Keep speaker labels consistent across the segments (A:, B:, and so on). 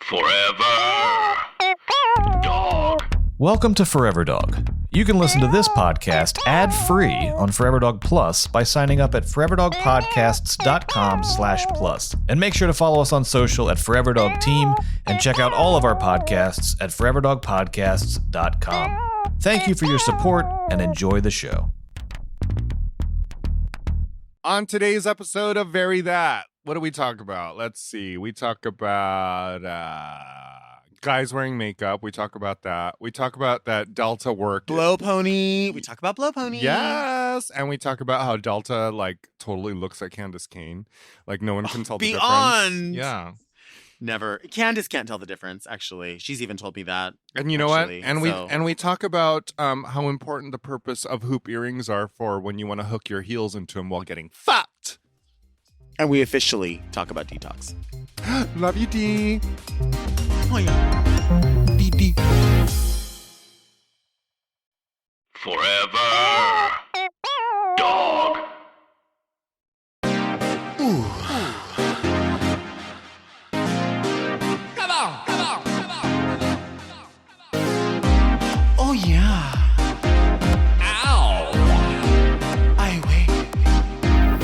A: Forever Dog.
B: Welcome to Forever Dog. You can listen to this podcast ad-free on Forever Dog Plus by signing up at foreverdogpodcasts.com/plus. And make sure to follow us on social at Forever Dog Team and check out all of our podcasts at foreverdogpodcasts.com. Thank you for your support and enjoy the show.
C: On today's episode of Very That, what do we talk about? Let's see. We talk about guys wearing makeup. We talk about that. We talk about that Delta work.
D: Blow Pony. We talk about Blow Pony.
C: Yes. And we talk about how Delta, like, totally looks like Candace Cain. Like, no one can tell the difference.
D: Beyond.
C: Yeah.
D: Never. Candace can't tell the difference, actually. She's even told me that.
C: And you know
D: actually,
C: what? And we talk about how important the purpose of hoop earrings are for when you want to hook your heels into them while getting fucked.
D: And we officially talk about detox.
C: Love you, D.
D: Oh, yeah. D.
A: Forever Dog.
D: Oh, yeah.
A: Ow.
D: Ay, wait.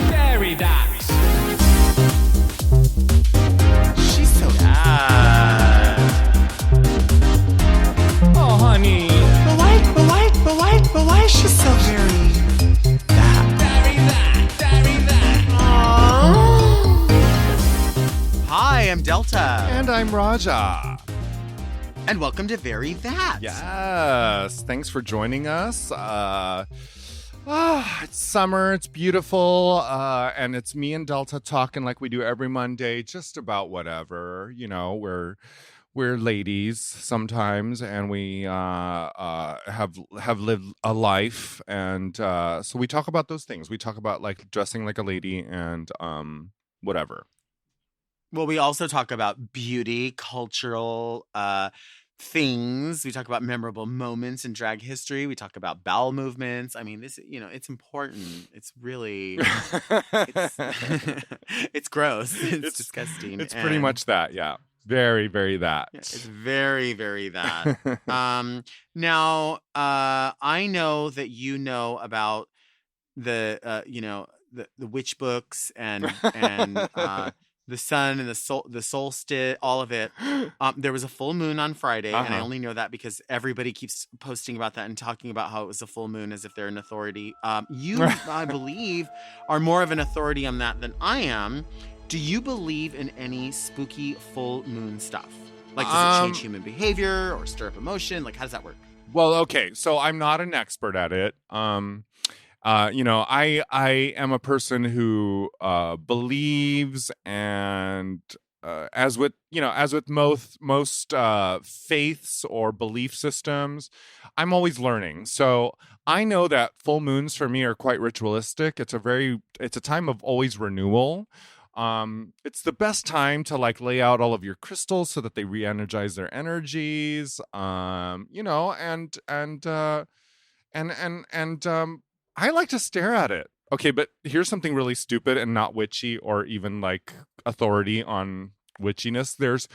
A: Very that.
D: She's so bad.
A: Oh, honey.
D: But why is she so very bad?
A: Very that.
D: Hi, I'm Delta.
C: And I'm Raja.
D: And welcome to Very That.
C: Yes. Thanks for joining us. It's summer. It's beautiful. And it's me and Delta talking like we do every Monday, just about whatever. You know, we're ladies sometimes, and we have lived a life, and so we talk about those things. We talk about like dressing like a lady and whatever.
D: Well, we also talk about beauty, cultural things. We talk about memorable moments in drag history. We talk about bowel movements. I mean, this, it's important. It's really, it's gross. It's disgusting.
C: It's pretty much that, yeah. Very, very that.
D: Yeah, it's very, very that. Now, I know that you know about the witch books and the sun and the solstice, all of it. There was a full moon on Friday, and I only know that because everybody keeps posting about that and talking about how it was a full moon as if they're an authority. You, I believe, are more of an authority on that than I am. Do you believe in any spooky full moon stuff? Like, does it change human behavior or stir up emotion? Like, how does that work?
C: Well, okay, so I'm not an expert at it. I am a person who believes, and as with most faiths or belief systems, I'm always learning. So I know that full moons for me are quite ritualistic. It's a time of always renewal. It's the best time to like lay out all of your crystals so that they re-energize their energies. I like to stare at it. Okay, but here's something really stupid and not witchy or even like authority on witchiness. There's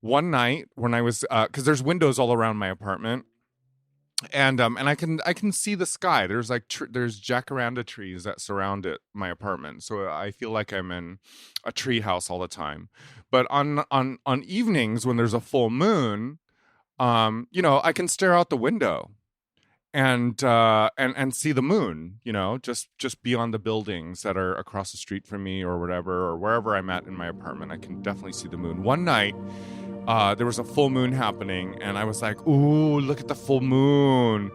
C: one night when I was because there's windows all around my apartment, and I can see the sky. There's like there's jacaranda trees that surround my apartment, so I feel like I'm in a tree house all the time. But on evenings when there's a full moon, I can stare out the window and see the moon, just beyond the buildings that are across the street from me or whatever, or wherever I'm at in my apartment. I can definitely see the moon. One night, there was a full moon happening, and I was like, ooh, look at the full moon.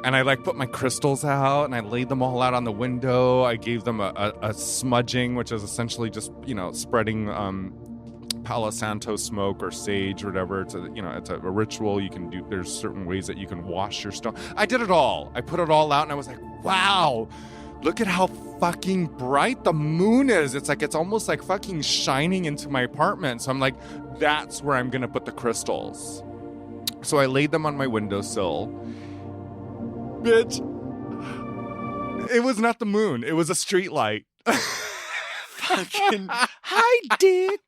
C: And I like put my crystals out, and I laid them all out on the window. I gave them a smudging, which is essentially just, spreading Palo Santo smoke or sage or whatever. It's a ritual you can do. There's certain ways that you can wash your stone. I did it all. I put it all out, and I was like, wow, look at how fucking bright the moon is. It's almost like fucking shining into my apartment. So I'm like, that's where I'm gonna put the crystals. So I laid them on my windowsill. Bitch, it was not the moon. It was a street light.
D: Fucking hi, dick.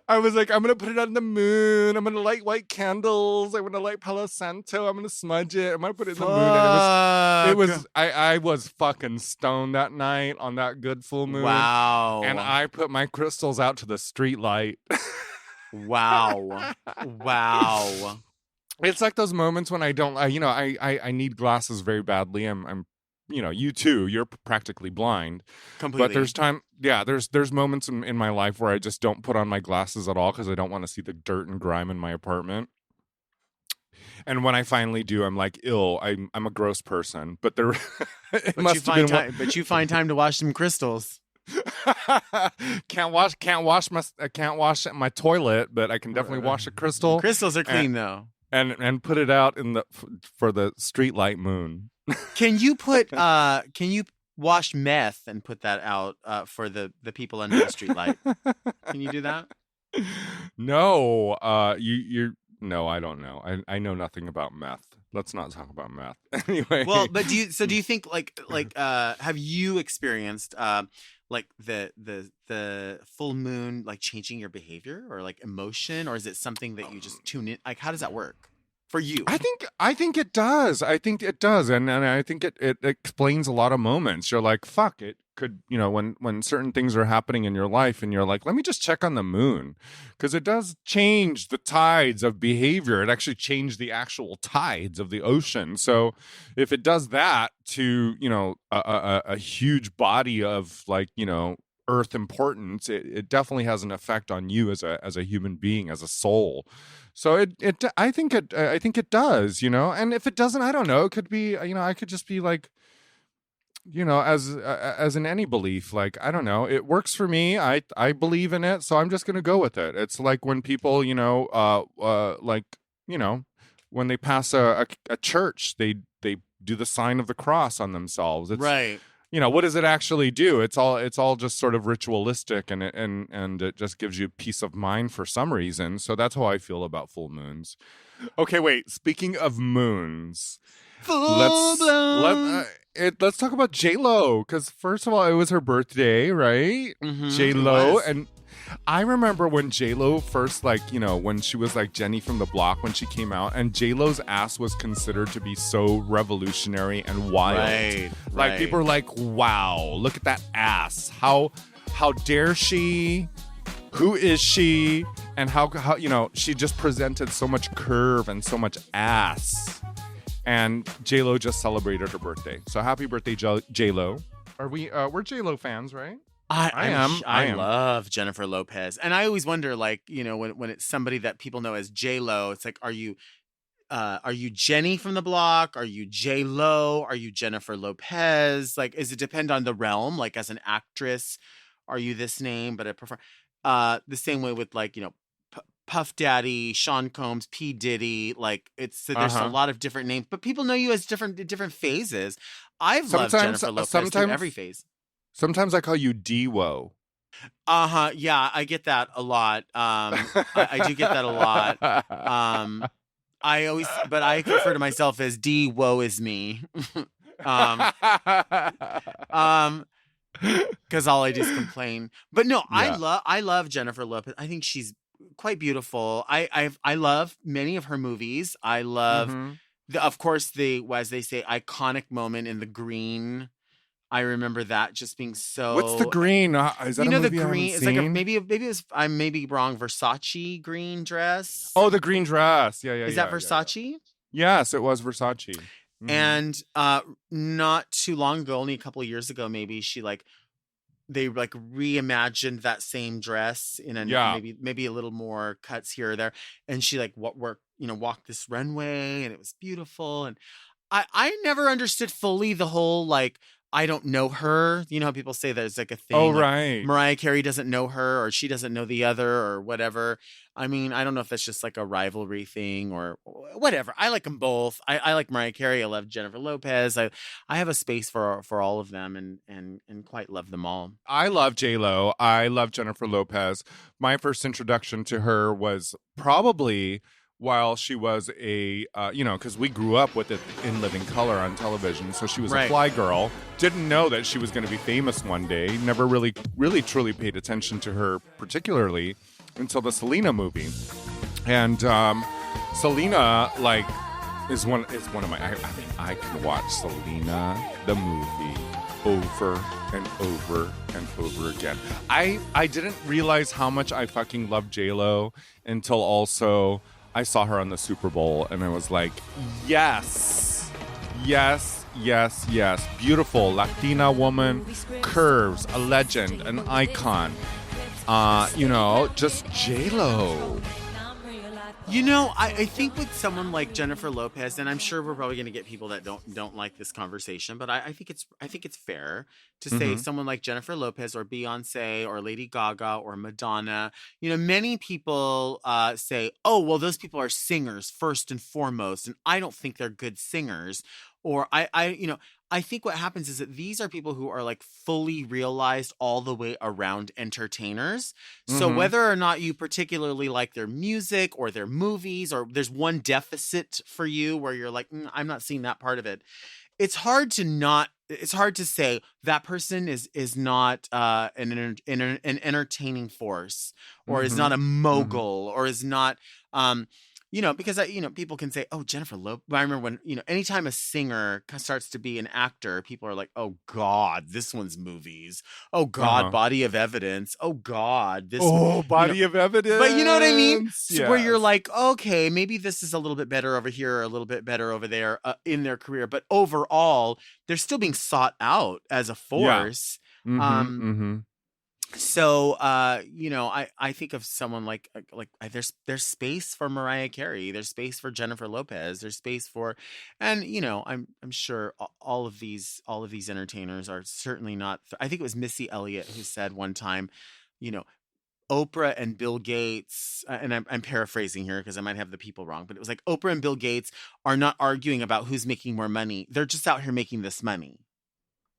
C: I was like, I'm gonna put it on the moon. I'm gonna light white candles. I'm gonna light Palo Santo. I'm gonna smudge it. I'm gonna put it in the moon. And it was. I was fucking stoned that night on that good full moon.
D: Wow.
C: And I put my crystals out to the street light.
D: Wow. Wow.
C: It's like those moments when I don't. I need glasses very badly. I'm. You too. You're practically blind.
D: Completely.
C: But there's moments in my life where I just don't put on my glasses at all because I don't want to see the dirt and grime in my apartment. And when I finally do, I'm like, ill. I'm a gross person. But there,
D: But you find time to wash some crystals.
C: can't wash my toilet, but I can definitely wash a crystal.
D: Crystals are clean though.
C: And put it out for the streetlight moon.
D: Can you wash meth and put that out for the people under the streetlight? Can you do that?
C: No, no, I don't know. I know nothing about meth. Let's not talk about meth. Anyway.
D: Well, but do you think have you experienced like the full moon like changing your behavior or like emotion, or is it something that you just tune in? Like, how does that work for you?
C: I think it does. I think it does. And I think it explains a lot of moments. You're like, fuck, it could, when certain things are happening in your life and you're like, let me just check on the moon. Because it does change the tides of behavior. It actually changed the actual tides of the ocean. So if it does that to, a huge body of like, Earth importance, it definitely has an effect on you as a human being, as a soul. So I think it does, and if it doesn't, I don't know. It could be, I could just be like, as in any belief, like, I don't know, it works for me. I believe in it. So I'm just going to go with it. It's like when people, when they pass a church, they do the sign of the cross on themselves. It's,
D: right.
C: What does it actually do? It's all just sort of ritualistic, and it just gives you peace of mind for some reason. So that's how I feel about full moons. Okay, wait. Speaking of moons, let's talk about J-Lo, because first of all, it was her birthday, right?
D: Mm-hmm,
C: J-Lo, and I remember when J-Lo first, when she was like Jenny from the Block when she came out, and J-Lo's ass was considered to be so revolutionary and wild.
D: Right.
C: People were like, wow, look at that ass. How dare she? Who is she? And how she just presented so much curve and so much ass. And J-Lo just celebrated her birthday. So happy birthday, J-Lo. We're J-Lo fans, right?
D: I am. Love Jennifer Lopez, and I always wonder, like, when it's somebody that people know as J-Lo, it's like, are you Jenny from the Block? Are you J-Lo? Are you Jennifer Lopez? Like, does it depend on the realm? Like, as an actress, are you this name? But I prefer the same way with like Puff Daddy, Sean Combs, P. Diddy. Like, there's a lot of different names, but people know you as different phases. I've loved Jennifer Lopez through every phase.
C: Sometimes I call you D-Wo.
D: Yeah, I get that a lot. I do get that a lot. But I refer to myself as D-Wo is me. Because all I do is complain. But no, yeah. I love Jennifer Lopez. I think she's quite beautiful. I love many of her movies. I love of course as they say, iconic moment in The Green. I remember that just being so.
C: What's The Green? Is that a movie
D: The Green? It's
C: seen?
D: like maybe it was. I may be wrong. Versace green dress.
C: Oh, the green dress. Yeah.
D: Is that Versace?
C: Yeah. Yes, it was Versace. Mm-hmm.
D: And not too long ago, only a couple of years ago, maybe they reimagined that same dress in maybe a little more cuts here or there, and she walked this runway, and it was beautiful. And I never understood fully the whole I don't know her. You know how people say there's like a thing.
C: Oh, right.
D: Mariah Carey doesn't know her, or she doesn't know the other, or whatever. I mean, I don't know if that's just like a rivalry thing or whatever. I like them both. I like Mariah Carey. I love Jennifer Lopez. I have a space for all of them and quite love them all.
C: I love J-Lo. I love Jennifer Lopez. My first introduction to her was probably while she was because we grew up with it in living color on television. So she was a fly girl. Didn't know that she was going to be famous one day. Never really truly paid attention to her particularly until the Selena movie. And Selena, like, is one of my. I mean, I can watch Selena the movie over and over and over again. I didn't realize how much I fucking love J-Lo until also I saw her on the Super Bowl, and I was like, yes, yes, yes, yes. Beautiful Latina woman, curves, a legend, an icon. Just J-Lo.
D: You know, I think with someone like Jennifer Lopez, and I'm sure we're probably going to get people that don't like this conversation, but I think it's fair to say someone like Jennifer Lopez or Beyonce or Lady Gaga or Madonna. You know, many people say, "Oh, well, those people are singers first and foremost," and I don't think they're good singers. Or I think what happens is that these are people who are like fully realized all the way around entertainers. So whether or not you particularly like their music or their movies, or there's one deficit for you where you're like, I'm not seeing that part of it. It's hard to say that person is not an entertaining force, or is not a mogul, or is not because people can say, oh, Jennifer Lopez. I remember when, anytime a singer starts to be an actor, people are like, oh God, this one's movies. Oh God, Body of Evidence. Oh God, this.
C: Oh, Body of Evidence.
D: But you know what I mean? So
C: Yes.
D: where you're like, okay, maybe this is a little bit better over here, or a little bit better over there in their career. But overall, they're still being sought out as a force. So, I think of someone like there's space for Mariah Carey, there's space for Jennifer Lopez, there's space for, and I'm sure all of these entertainers are certainly not. I think it was Missy Elliott who said one time, Oprah and Bill Gates, and I'm paraphrasing here because I might have the people wrong, but it was like Oprah and Bill Gates are not arguing about who's making more money. They're just out here making this money.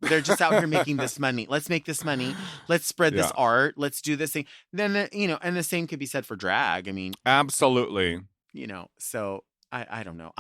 D: They're just out here making this money. Let's make this money. Let's spread this art. Let's do this thing. Then, and the same could be said for drag. I mean,
C: absolutely.
D: So I don't know.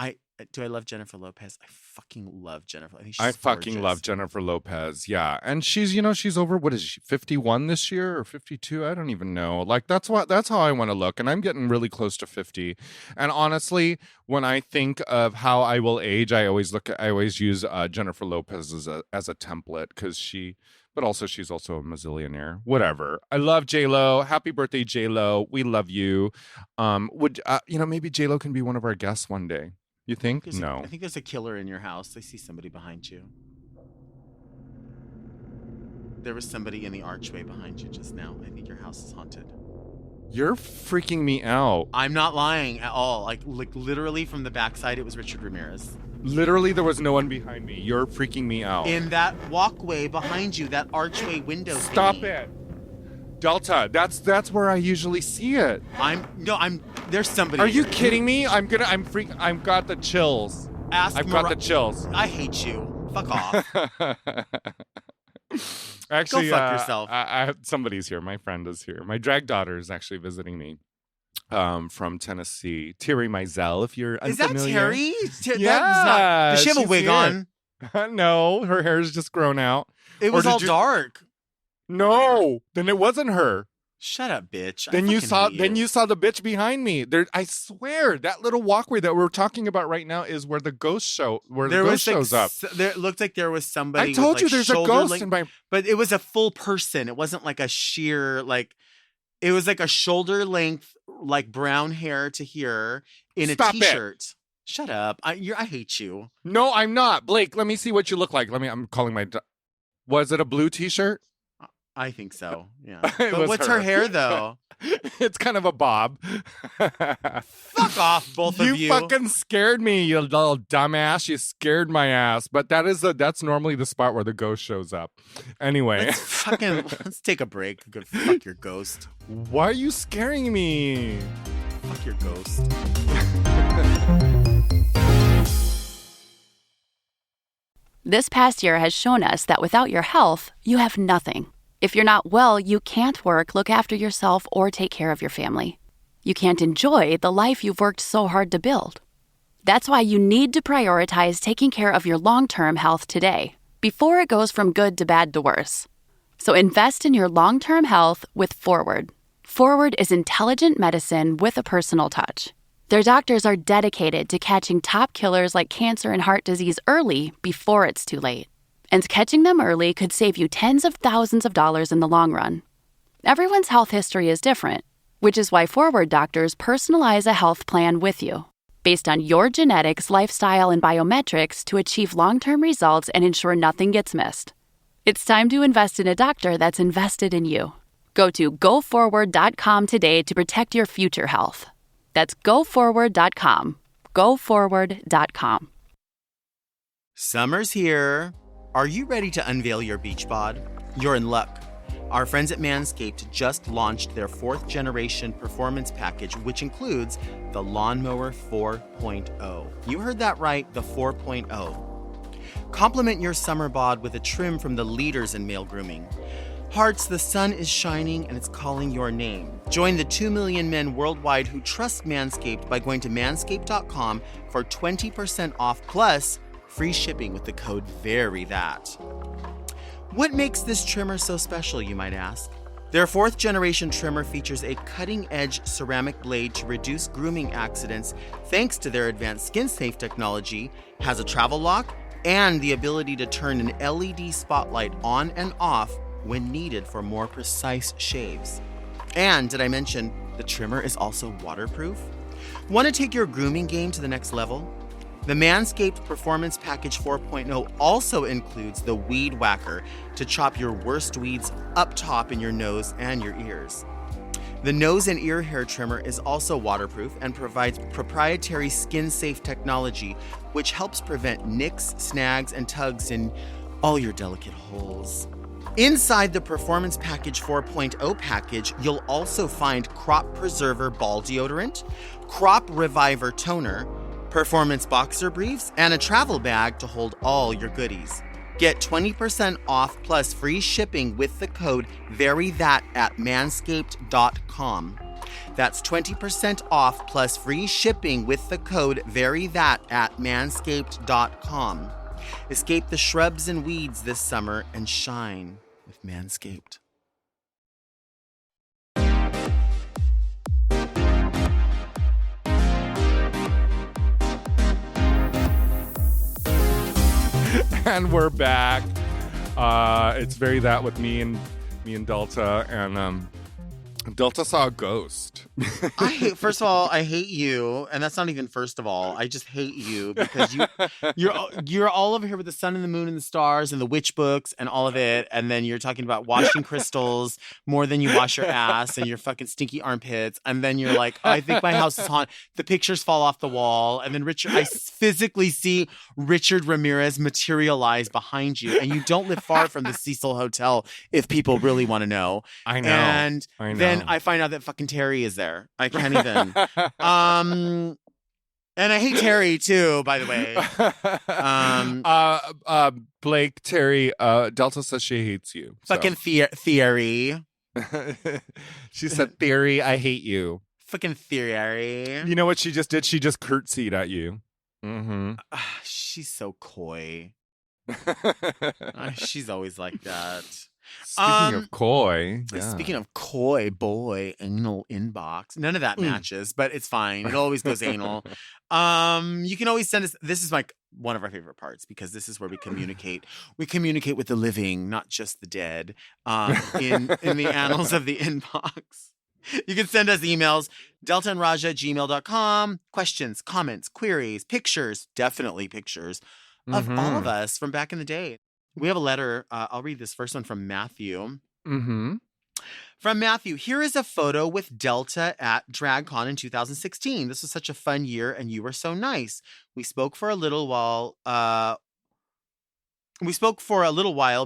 D: Do I love Jennifer Lopez? I fucking love Jennifer.
C: I fucking love Jennifer Lopez. Yeah. And she's over, what is she, 51 this year or 52? I don't even know. Like, that's how I want to look. And I'm getting really close to 50. And honestly, when I think of how I will age, I always use Jennifer Lopez as a template, but also she's also a mazillionaire. Whatever. I love J-Lo. Happy birthday, J-Lo. We love you. Maybe J-Lo can be one of our guests one day. You think? No.
D: I think there's a killer in your house. I see somebody behind you. There was somebody in the archway behind you just now. I think your house is haunted.
C: You're freaking me out.
D: I'm not lying at all. Like literally from the backside, it was Richard Ramirez.
C: Literally, there was no one behind me. You're freaking me out.
D: In that walkway behind you, that archway window.
C: Stop
D: thingy.
C: it. Delta, that's where I usually see it.
D: There's somebody.
C: Are you kidding me? I've got the chills. I've got the chills.
D: I hate you. Fuck off.
C: Actually,
D: go fuck yourself.
C: Somebody's here. My friend is here. My drag daughter is actually visiting me. From Tennessee, Terry Mizell. If you're unfamiliar.
D: Is that Terry?
C: Yeah.
D: Does she have a wig on?
C: No, her hair's just grown out.
D: It was all dark.
C: No, then it wasn't her.
D: Shut up, bitch.
C: Then you saw the bitch behind me. There, I swear, that little walkway that we're talking about right now is where the ghost shows up.
D: There looked like there was somebody.
C: I told you there's a ghost
D: in my. But it was a full person. It wasn't like a sheer like. It was like a shoulder length, like brown hair to here in a t-shirt. Shut up! I hate you.
C: No, I'm not, Blake. Let me see what you look like. I'm calling my. Was it a blue t-shirt?
D: I think so. Yeah. But what's her hair though?
C: It's kind of a bob.
D: Fuck off, both of you.
C: You fucking scared me, you little dumbass. You scared my ass. But that's normally the spot where the ghost shows up. Anyway.
D: Let's take a break. Go fuck your ghost.
C: Why are you scaring me?
D: Fuck your ghost.
E: This past year has shown us that without your health, you have nothing. If you're not well, you can't work, look after yourself, or take care of your family. You can't enjoy the life you've worked so hard to build. That's why you need to prioritize taking care of your long-term health today, before it goes from good to bad to worse. So invest in your long-term health with Forward. Forward is intelligent medicine with a personal touch. Their doctors are dedicated to catching top killers like cancer and heart disease early before it's too late. And catching them early could save you tens of thousands of dollars in the long run. Everyone's health history is different, which is why Forward doctors personalize a health plan with you, based on your genetics, lifestyle, and biometrics to achieve long-term results and ensure nothing gets missed. It's time to invest in a doctor that's invested in you. Go to GoForward.com today to protect your future health. That's GoForward.com. GoForward.com.
D: Summer's here. Are you ready to unveil your beach bod? You're in luck. Our friends at Manscaped just launched their 4th generation performance package, which includes the Lawnmower 4.0. You heard that right, the 4.0. Complement your summer bod with a trim from the leaders in male grooming. Hearts, the sun is shining and it's calling your name. Join the 2 million men worldwide who trust Manscaped by going to manscaped.com for 20% off plus free shipping with the code VERYTHAT. What makes this trimmer so special, you might ask? Their 4th generation trimmer features a cutting-edge ceramic blade to reduce grooming accidents thanks to their advanced skin-safe technology, has a travel lock, and the ability to turn an LED spotlight on and off when needed for more precise shaves. And did I mention the trimmer is also waterproof? Want to take your grooming game to the next level? The Manscaped Performance Package 4.0 also includes the Weed Whacker to chop your worst weeds up top in your nose and your ears. The nose and ear hair trimmer is also waterproof and provides proprietary skin-safe technology, which helps prevent nicks, snags, and tugs in all your delicate holes. Inside the Performance Package 4.0 package, you'll also find Crop Preserver Ball Deodorant, Crop Reviver Toner, Performance Boxer Briefs, and a travel bag to hold all your goodies. Get 20% off plus free shipping with the code VERYTHAT at manscaped.com. That's 20% off plus free shipping with the code VERYTHAT at manscaped.com. Escape the shrubs and weeds this summer and shine with Manscaped.
C: And we're back. It's very that with me and Delta, and Delta saw a ghost.
D: First of all, I hate you, and that's not even first of all. I just hate you because you're all over here with the sun and the moon and the stars and the witch books and all of it, and then you're talking about washing crystals more than you wash your ass and your fucking stinky armpits, and then you're like, oh, I think my house is haunted. The pictures fall off the wall, and then I physically see Richard Ramirez materialize behind you, and you don't live far from the Cecil Hotel. If people really want to know,
C: I know,
D: and
C: I know.
D: then I find out that fucking Terry is there. I can't even. And I hate Terry too, by the way.
C: Blake, Terry, Delta says she hates you.
D: Fucking Theory.
C: She said, Theory, I hate you.
D: Fucking Theory.
C: You know what she just did? She just curtsied at you. Mm-hmm.
D: She's so coy. She's always like that.
C: Speaking of coy. Yeah.
D: Speaking of coy, boy, anal inbox. None of that matches, but it's fine. It always goes anal. You can always send us. This is like one of our favorite parts because this is where we communicate. We communicate with the living, not just the dead. In the annals of the inbox. You can send us emails, deltaandraja@gmail.com. Questions, comments, queries, pictures, definitely pictures of all of us from back in the day. We have a letter. I'll read this first one from Matthew.
C: Mm-hmm.
D: From Matthew, here is a photo with Delta at DragCon in 2016. This was such a fun year, and you were so nice. We spoke for a little while.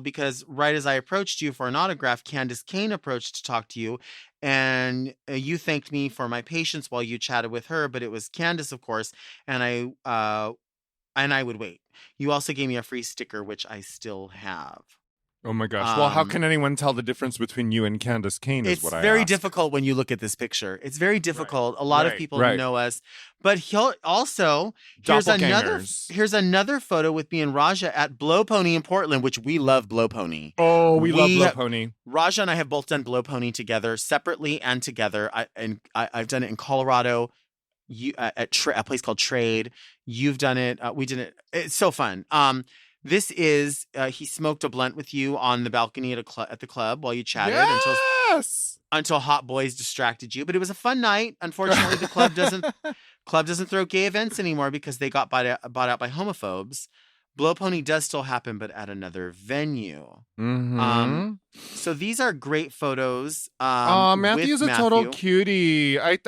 D: Because right as I approached you for an autograph, Candace Kane approached to talk to you, and you thanked me for my patience while you chatted with her. But it was Candace, of course, and I would wait. You also gave me a free sticker, which I still have.
C: Oh my gosh. Well, how can anyone tell the difference between you and Candace Kane is
D: It's
C: what I
D: very
C: asked.
D: difficult when you look at this picture. It's very difficult. A lot of people know us, but he'll also here's another photo with me and Raja at Blow Pony in Portland, which we love Blow Pony.
C: Oh, we love Blow Pony.
D: Raja and I have both done Blow Pony together, separately and together. I've done it in Colorado. You at a place called Trade. You've done it. We did it. It's so fun. This is he smoked a blunt with you on the balcony at the club while you chatted until Hot Boys distracted you. But it was a fun night. Unfortunately, the club doesn't throw gay events anymore because they got bought out by homophobes. Blow Pony does still happen, but at another venue.
C: Mm-hmm.
D: So these are great photos.
C: Matthew's a total cutie. I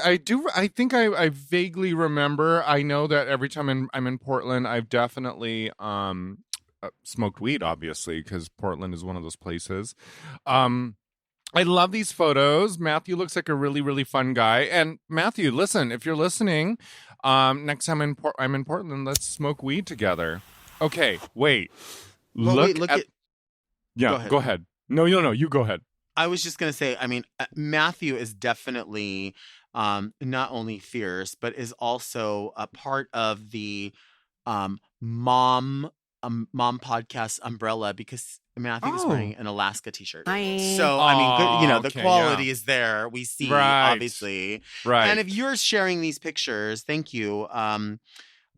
C: think I vaguely remember. I know that every time I'm in Portland, I've definitely smoked weed, obviously, because Portland is one of those places. I love these photos. Matthew looks like a really, really fun guy. And Matthew, listen, if you're listening, next time I'm in Portland, let's smoke weed together. Okay, wait. Look at. Yeah, go ahead. No, you go ahead.
D: I was just going to say, I mean, Matthew is definitely not only fierce, but is also a part of the mom podcast umbrella because Matthew is wearing an Alaska t-shirt.
E: Hi.
D: So, I mean, the quality is there. We see, obviously.
C: Right.
D: And if you're sharing these pictures, thank you.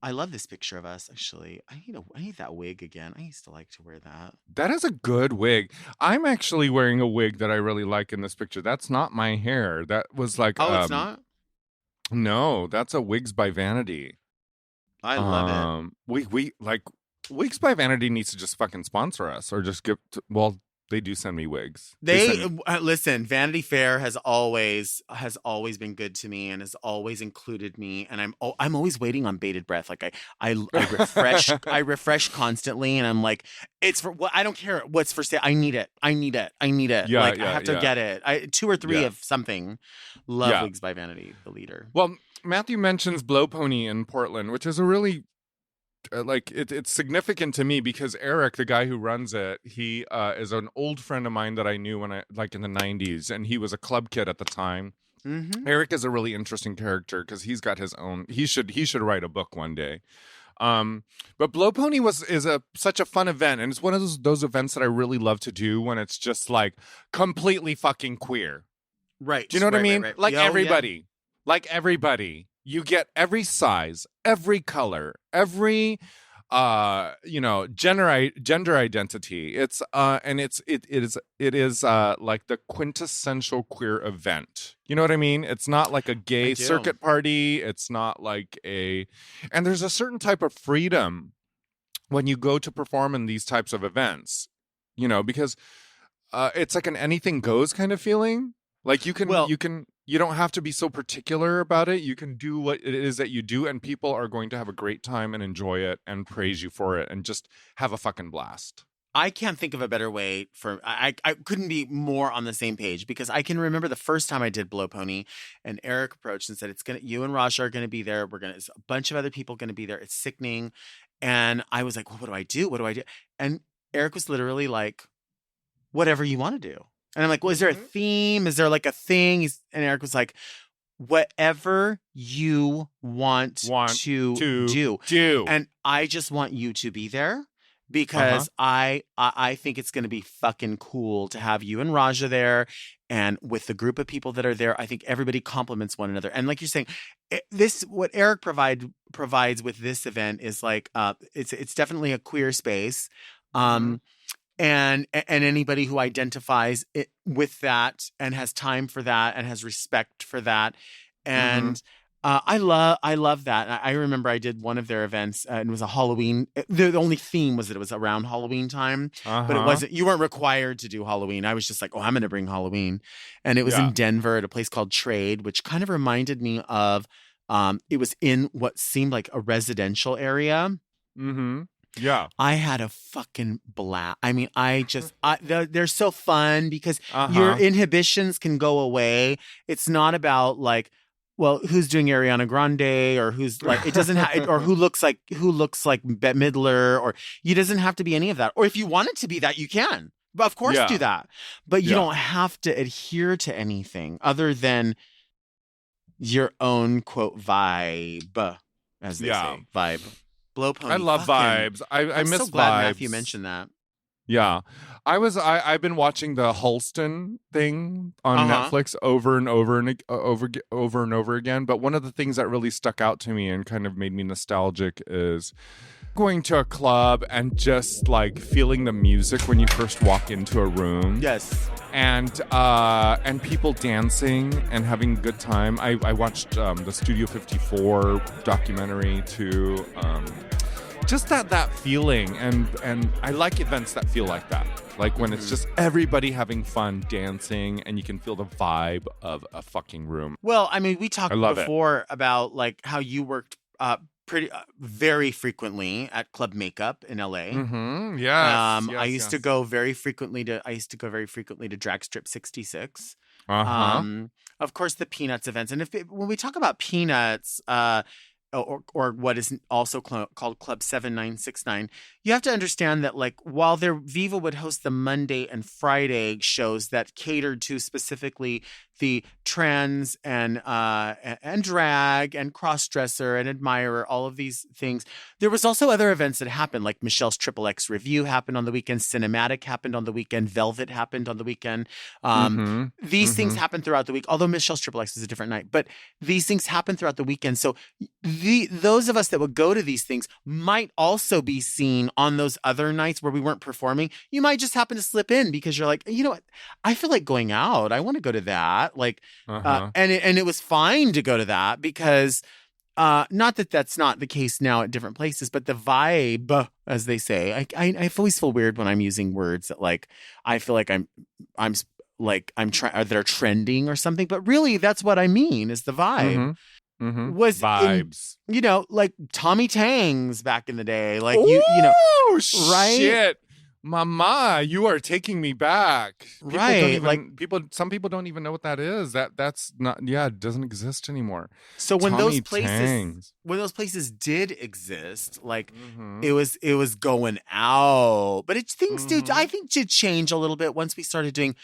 D: I love this picture of us, actually. I need that wig again. I used to like to wear that.
C: That is a good wig. I'm actually wearing a wig that I really like in this picture. That's not my hair. That was like...
D: Oh, it's not?
C: No, that's a Wigs by Vanity.
D: I love it.
C: Wigs by Vanity needs to just fucking sponsor us or just they do send me wigs.
D: Listen, Vanity Fair has always been good to me and has always included me, and I'm always waiting on bated breath. Like I refresh I refresh constantly, and I'm like, it's for what I don't care what's for sale. I need it.
C: Yeah,
D: I have to get it. 2 or 3 of something. Love Wigs by Vanity, the leader.
C: Well, Matthew mentions Blow Pony in Portland, which is a really it's significant to me because Eric, the guy who runs it, he is an old friend of mine that I knew when in the 90s, and he was a club kid at the time.
D: Mm-hmm.
C: Eric is a really interesting character because he's got his own. He should write a book one day. But Blow Pony is such a fun event, and it's one of those events that I really love to do when it's just like completely fucking queer.
D: Right.
C: Do you know what I mean?
D: Right.
C: Like everybody. You get every size, every color, every gender identity. It's it is like the quintessential queer event. You know what I mean? It's not like a gay circuit party. It's not like and there's a certain type of freedom when you go to perform in these types of events, because it's like an anything goes kind of feeling. Like you don't have to be so particular about it. You can do what it is that you do, and people are going to have a great time and enjoy it and praise you for it and just have a fucking blast.
D: I can't think of a better way I couldn't be more on the same page because I can remember the first time I did Blow Pony and Eric approached and said, you and Raja are going to be there. There's a bunch of other people going to be there. It's sickening. And I was like, well, what do I do? What do I do? And Eric was literally like, whatever you want to do. And I'm like, well, is there a theme? Is there like a thing? And Eric was like, whatever you want to do. And I just want you to be there because I think it's going to be fucking cool to have you and Raja there. And with the group of people that are there, I think everybody compliments one another. And like you're saying, what Eric provides with this event is like, it's definitely a queer space. And anybody who identifies with that and has time for that and has respect for that. And I love that. I remember I did one of their events and it was a Halloween. The only theme was that it was around Halloween time, but it wasn't, you weren't required to do Halloween. I was just like, I'm going to bring Halloween. And it was in Denver at a place called Trade, which kind of reminded me of, it was in what seemed like a residential area.
C: Mm-hmm. Yeah.
D: I had a fucking blast. I mean, they're so fun because your inhibitions can go away. It's not about like, well, who's doing Ariana Grande or who's like, it doesn't have, or who looks like Bette Midler, or it doesn't have to be any of that. Or if you want it to be that, you can. But of course
C: Yeah.
D: do that. But you
C: Yeah.
D: don't have to adhere to anything other than your own quote vibe, as they
C: Yeah.
D: say. Vibe. Blow pony.
C: I love
D: Fucking-
C: vibes. I
D: I'm
C: miss
D: so glad
C: vibes.
D: Matthew mentioned that.
C: Yeah. I've been watching the Halston thing on
D: Uh-huh.
C: Netflix over and over and over again. But one of the things that really stuck out to me and kind of made me nostalgic is going to a club and just like feeling the music when you first walk into a room.
D: Yes.
C: And people dancing and having a good time. I watched the Studio 54 documentary too. Just that feeling, and I like events that feel like that. Like when it's just everybody having fun dancing and you can feel the vibe of a fucking room.
D: Well, I mean, we talked
C: I love it.
D: before about like how you worked very frequently at Club Makeup in LA.
C: Mm-hmm. Yes.
D: I used to go very frequently to Drag Strip 66.
C: Uh-huh.
D: Of course, the Peanuts events, and when we talk about Peanuts, or what is also called Club 7969, you have to understand that like while Viva would host the Monday and Friday shows that catered to specifically the trans and drag and cross-dresser and admirer, all of these things, there was also other events that happened, like Michelle's Triple X Review happened on the weekend, Cinematic happened on the weekend, Velvet happened on the weekend. These things happen throughout the week, although Michelle's Triple X is a different night, but these things happen throughout the weekend. So those of us that would go to these things might also be seen on those other nights where we weren't performing. You might just happen to slip in because you're like, you know what, I feel like going out. I want to go to that. Like, and it was fine to go to that because not that that's not the case now at different places, but the vibe, as they say, I always feel weird when I'm using words that like, I feel like they're trending or something, but really that's what I mean is the vibe. Was
C: vibes.
D: Like Tommy Tang's back in the day, like you know, right?
C: Shit. Mama, you are taking me back. People
D: Right,
C: don't even-
D: like-
C: some people don't even know what that is. That's not. Yeah, it doesn't exist anymore.
D: So when
C: Tommy
D: those places
C: Tang's.
D: did exist, like
C: Mhm.
D: it was going out, but things I think did change a little bit once we started doing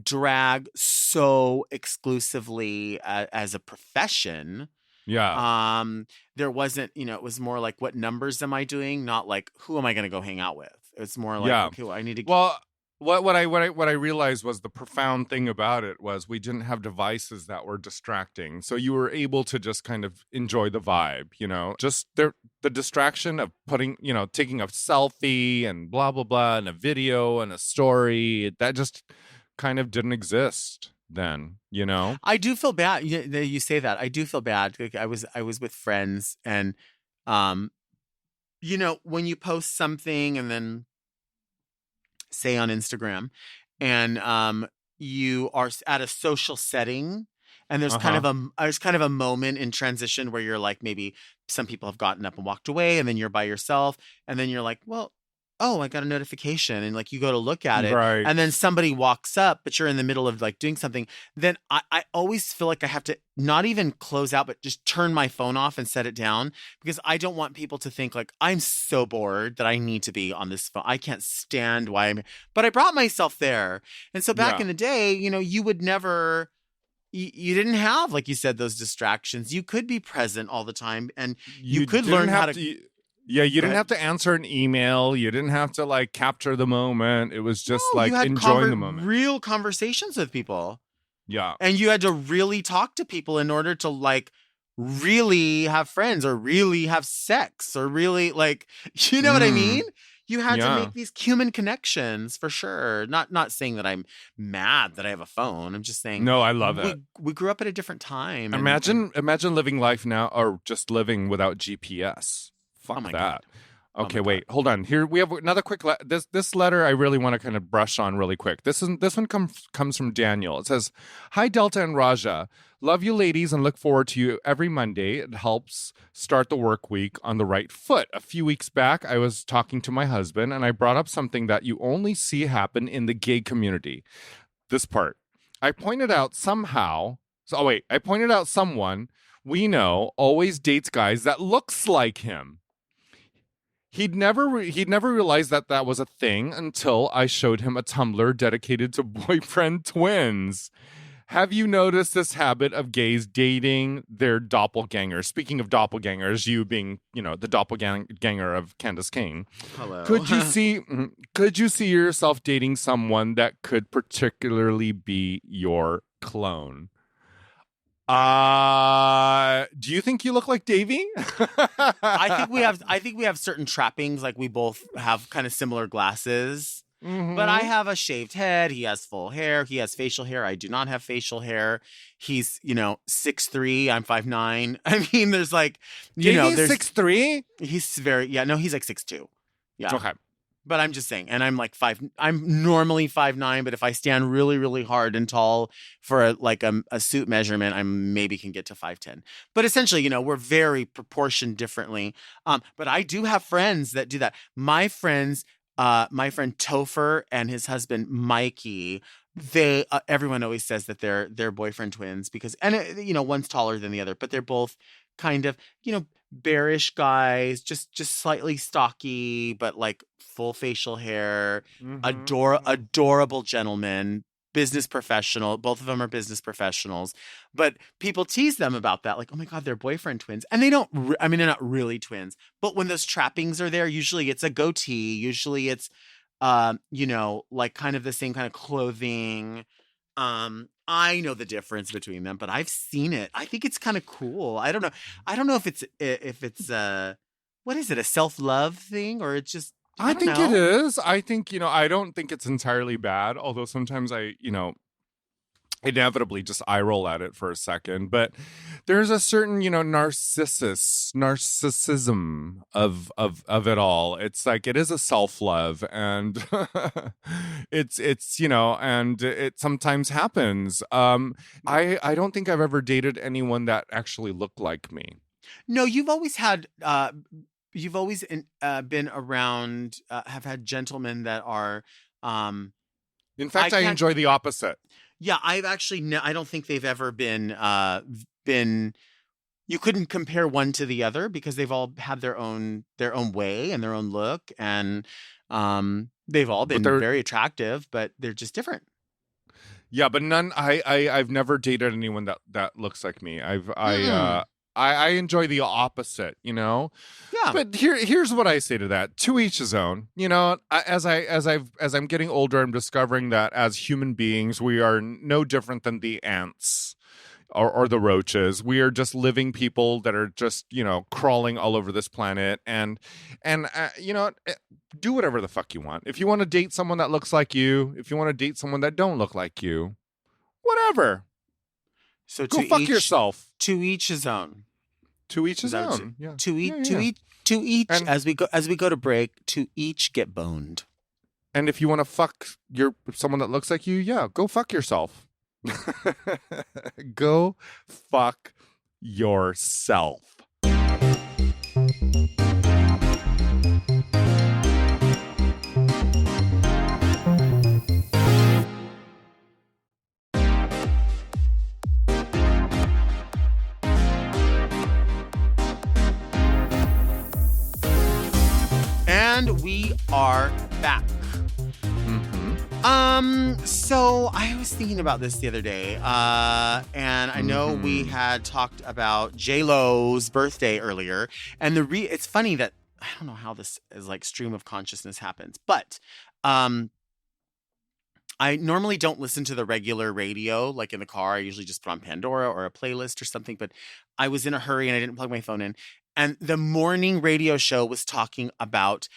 D: drag so exclusively as a profession.
C: Yeah.
D: There wasn't, it was more like, what numbers am I doing? Not like, who am I going to go hang out with? It's more like,
C: Yeah.
D: okay, well, I need to.
C: Well, what I realized was the profound thing about it was we didn't have devices that were distracting, so you were able to just kind of enjoy the vibe. Just the distraction of taking a selfie and blah blah blah and a video and a story that just kind of didn't exist then.
D: I do feel bad. You say that. I do feel bad. Like I was with friends and, when you post something and then say on Instagram and you are at a social setting and there's kind of a moment in transition where you're like, maybe some people have gotten up and walked away and then you're by yourself and then you're like, well, oh, I got a notification, and like you go to look at it,
C: Right.
D: and then somebody walks up, but you're in the middle of like doing something. Then I always feel like I have to not even close out, but just turn my phone off and set it down because I don't want people to think like I'm so bored that I need to be on this phone. I can't stand but I brought myself there. And so back
C: Yeah.
D: in the day, you would never. You didn't have, like you said, those distractions. You could be present all the time, and you could
C: didn't
D: learn how
C: have
D: to.
C: Yeah, you
D: Go
C: didn't
D: ahead.
C: have to answer an email. You didn't have to like capture the moment. It was just
D: No,
C: like
D: you had
C: enjoying the moment.
D: real conversations with people.
C: Yeah.
D: And you had to really talk to people in order to like really have friends or really have sex or really like, you know what I mean? You had
C: Yeah.
D: to make these human connections for sure. Not saying that I'm mad that I have a phone. I'm just saying
C: No, I love it.
D: we grew up at a different time. and-
C: Imagine living life now or just living without GPS. Fuck
D: Oh my
C: that.
D: God. Oh
C: Okay,
D: my
C: wait, hold on. Here we have another quick this letter I really want to kind of brush on really quick. This one comes from Daniel. It says, "Hi Delta and Raja. Love you ladies and look forward to you every Monday. It helps start the work week on the right foot. A few weeks back, I was talking to my husband and I brought up something that you only see happen in the gay community. This part. I pointed out someone we know always dates guys that looks like him. He'd never realized that that was a thing until I showed him a Tumblr dedicated to boyfriend twins. Have you noticed this habit of gays dating their doppelgangers? Speaking of doppelgangers, you being, the doppelganger of Candace Cain.
D: Hello.
C: Could you see yourself dating someone that could particularly be your clone? Do you think you look like Davey?
D: I think we have certain trappings. Like we both have kind of similar glasses.
C: Mhm.
D: But I have a shaved head. He has full hair. He has facial hair. I do not have facial hair. He's, 6'3". I'm 5'9". I mean, there's like,
C: Davey's
D: there's
C: 6'3"?
D: he's he's like 6'2". Yeah.
C: Okay.
D: But I'm just saying, and I'm like I'm normally 5'9", but if I stand really, really hard and tall for a suit measurement, I maybe can get to 5'10". But essentially, we're very proportioned differently. But I do have friends that do that. My friend Topher and his husband Mikey, they everyone always says that they're boyfriend twins because one's taller than the other, but they're both kind of bearish guys, just slightly stocky, but like full facial hair, adorable gentlemen, business professional. Both of them are business professionals, but people tease them about that, like, oh my God, they're boyfriend twins, and they don't. I mean, they're not really twins, but when those trappings are there, usually it's a goatee, usually it's, like kind of the same kind of clothing. I know the difference between them, but I've seen it. I think it's kind of cool. I don't know if it's what is it, a self-love thing, or it's just
C: I think it is. I think, I don't think it's entirely bad, although sometimes I, inevitably just eye roll at it for a second. But there's a certain, narcissism of it all. It's like it is a self-love, and it's and it sometimes happens. I don't think I've ever dated anyone that actually looked like me.
D: No, you've always had been around, have had gentlemen that are.
C: In fact, I enjoy the opposite.
D: Yeah, I've actually. I don't think they've ever been. You couldn't compare one to the other because they've all had their own way and their own look, and they've all been very attractive, but they're just different.
C: Yeah, but none. I've never dated anyone that looks like me. I enjoy the opposite,
D: Yeah.
C: But here's what I say to that: to each his own. As I'm getting older, I'm discovering that as human beings, we are no different than the ants or the roaches. We are just living people that are just crawling all over this planet, and do whatever the fuck you want. If you want to date someone that looks like you, if you want to date someone that don't look like you, whatever.
D: So
C: go fuck yourself.
D: To each his own.
C: To each his own. Yeah.
D: To each.
C: And
D: as we go to break, to each get boned.
C: And if you want to fuck someone that looks like you, yeah, go fuck yourself. Go fuck yourself.
D: And we are back. So I was thinking about this the other day, and I know we had talked about J-Lo's birthday earlier, and it's funny that I don't know how this is like stream of consciousness happens, but I normally don't listen to the regular radio, like in the car. I usually just put on Pandora or a playlist or something, but I was in a hurry and I didn't plug my phone in, and the morning radio show was talking about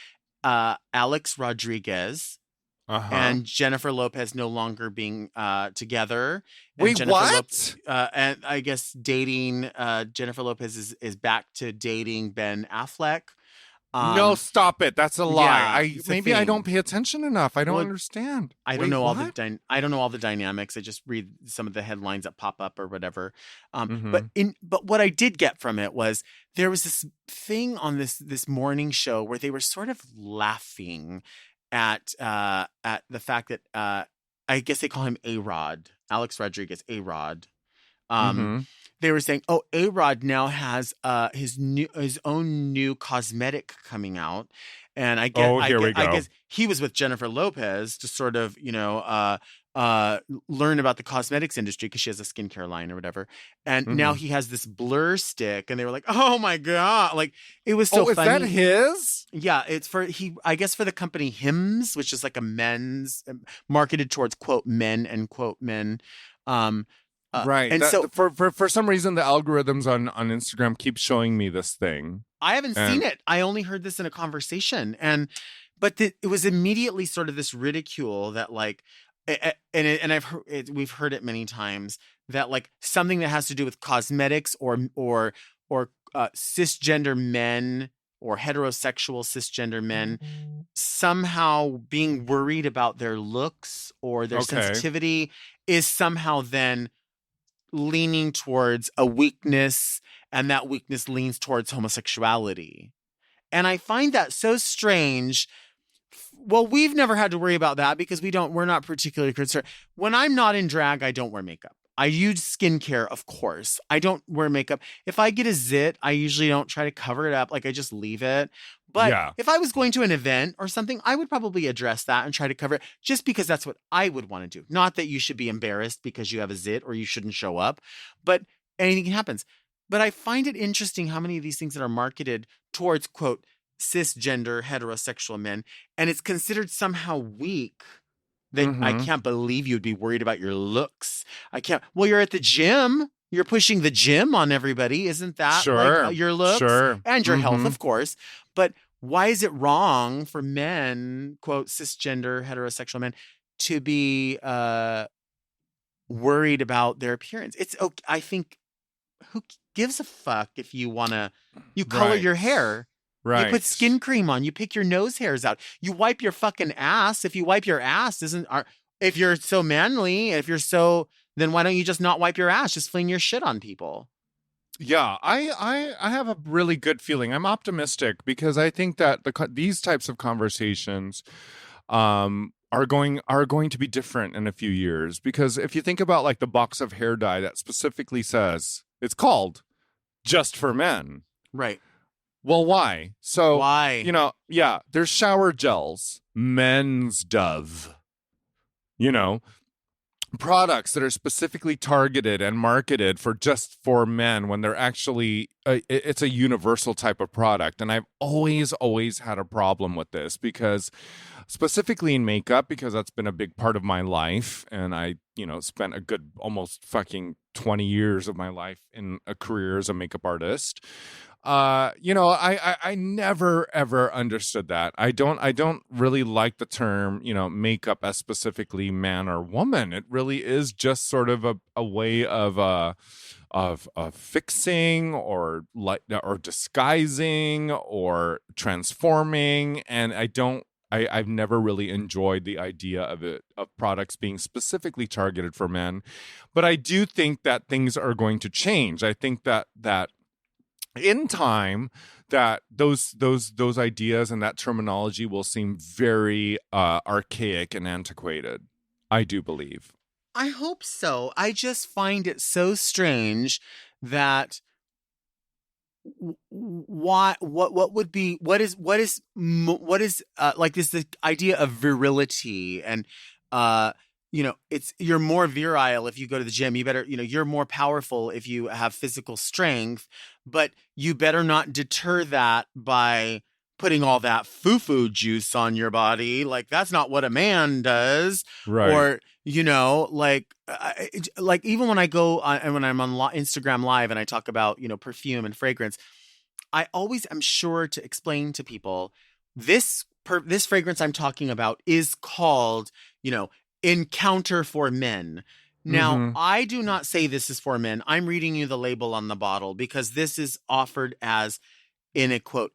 D: Alex Rodriguez and Jennifer Lopez no longer being together. And
C: Wait, what?
D: And I guess dating Jennifer Lopez is back to dating Ben Affleck.
C: No, stop it. That's a lie.
D: Yeah,
C: I don't pay attention enough. I don't understand.
D: I don't know all the dynamics. I just read some of the headlines that pop up or whatever. But what I did get from it was there was this thing on this morning show where they were sort of laughing at the fact that I guess they call him A-Rod, Alex Rodriguez, A-Rod. they were saying, oh, A-Rod now has his own new cosmetic coming out. And I
C: Oh, here we
D: I
C: go.
D: guess he was with Jennifer Lopez to sort of, learn about the cosmetics industry because she has a skincare line or whatever. And now he has this blur stick, and they were like, "Oh my god!" Like it was so
C: is
D: funny.
C: that his?
D: Yeah, it's I guess for the company Hims, which is like a men's marketed towards quote men and quote men.
C: Right.
D: And
C: That-
D: so
C: for some reason, the algorithms on Instagram keep showing me this thing.
D: I haven't seen it. I only heard this in a conversation, but it was immediately sort of this ridicule that like, and I've heard we've heard it many times that like something that has to do with cosmetics or cisgender men or heterosexual cisgender men somehow being worried about their looks or their sensitivity is somehow then leaning towards a weakness, and that weakness leans towards homosexuality. And I find that so strange. Well, we've never had to worry about that because we're not particularly concerned. When I'm not in drag, I don't wear makeup. I use skincare, of course. I don't wear makeup. If I get a zit, I usually don't try to cover it up. Like I just leave it. But if I was going to an event or something, I would probably address that and try to cover it just because that's what I would want to do. Not that you should be embarrassed because you have a zit or you shouldn't show up, but anything happens. But I find it interesting how many of these things that are marketed towards, quote, cisgender heterosexual men, and it's considered somehow weak. That I can't believe you'd be worried about your looks. I can't. Well, you're at the gym. You're pushing the gym on everybody. Isn't that like your looks?
C: Sure.
D: And your health, of course. But why is it wrong for men, quote, cisgender heterosexual men, to be worried about their appearance? It's okay. I think who gives a fuck if you color your hair?
C: Right.
D: You put skin cream on. You pick your nose hairs out. You wipe your fucking ass. If you wipe your ass, if you're so manly, then why don't you just not wipe your ass? Just fling your shit on people.
C: Yeah, I have a really good feeling. I'm optimistic because I think that these types of conversations are going to be different in a few years. Because if you think about like the box of hair dye that specifically says it's called just for men,
D: right?
C: Well, why? So
D: why?
C: There's shower gels, Men's Dove, products that are specifically targeted and marketed for just for men when they're actually it's a universal type of product. And I've always had a problem with this because specifically in makeup, because that's been a big part of my life. And I, spent a good almost fucking 20 years of my life in a career as a makeup artist. I never ever understood that. I don't really like the term, makeup as specifically man or woman. It really is just sort of a way of fixing or disguising or transforming. And I've never really enjoyed the idea of products being specifically targeted for men. But I do think that things are going to change. I think that in time that those ideas and that terminology will seem very archaic and antiquated. I do believe.
D: I hope so. I just find it so strange that what is like this the idea of virility and you're more virile if you go to the gym. You better, you're more powerful if you have physical strength, but you better not deter that by putting all that foo-foo juice on your body. Like that's not what a man does.
C: Right.
D: Or, like even when I go and when I'm on Instagram Live and I talk about, perfume and fragrance, I always am sure to explain to people this fragrance I'm talking about is called, Encounter for Men. Now, I do not say this is for men. I'm reading you the label on the bottle because this is offered as in a quote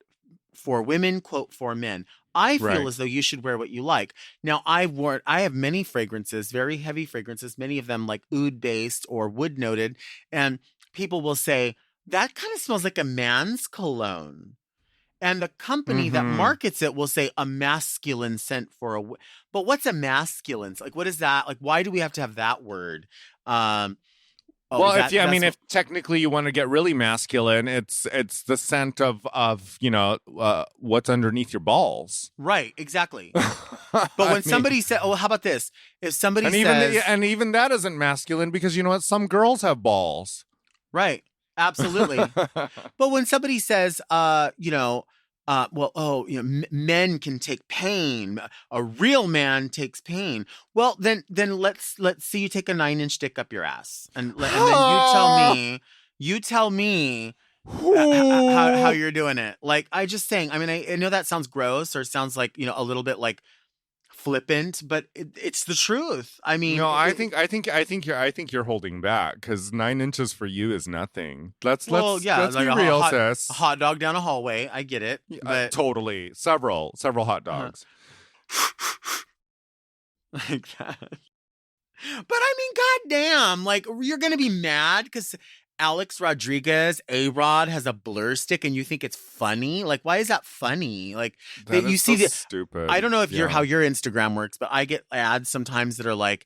D: for women, quote for men. I feel as though you should wear what you like. Now, I have many fragrances, very heavy fragrances, many of them like oud based or wood noted, and people will say that kind of smells like a man's cologne. And the company that markets it will say a masculine scent for but what's a masculine? Like, what is that? Like, why do we have to have that word? Oh,
C: well,
D: is that- that's
C: if technically you want to get really masculine, it's the scent of what's underneath your balls.
D: right, exactly. But when somebody said, "Oh, how about this?" If somebody
C: and
D: says,
C: even that isn't masculine because you know what, some girls have balls.
D: right, absolutely. But when somebody says, men can take pain. A real man takes pain. Well, then let's see you take a 9-inch dick up your ass, and then you tell me how you're doing it. Like, I just saying. I mean, I know that sounds gross, or it sounds like a little bit like flippant, but it's the truth. I mean,
C: no, I think you're holding back because 9 inches for you is nothing. Let's be real, sis.
D: A hot dog down a hallway. I get it, but
C: Totally, several hot dogs.
D: like that. But I mean, goddamn, like, you're gonna be mad because Alex Rodriguez, A-Rod, has a blur stick, and you think it's funny? Like, why is that funny? Like,
C: That
D: you
C: is
D: see
C: so
D: the
C: stupid.
D: I don't know if
C: Yeah.
D: how your Instagram works, but I get ads sometimes that are like,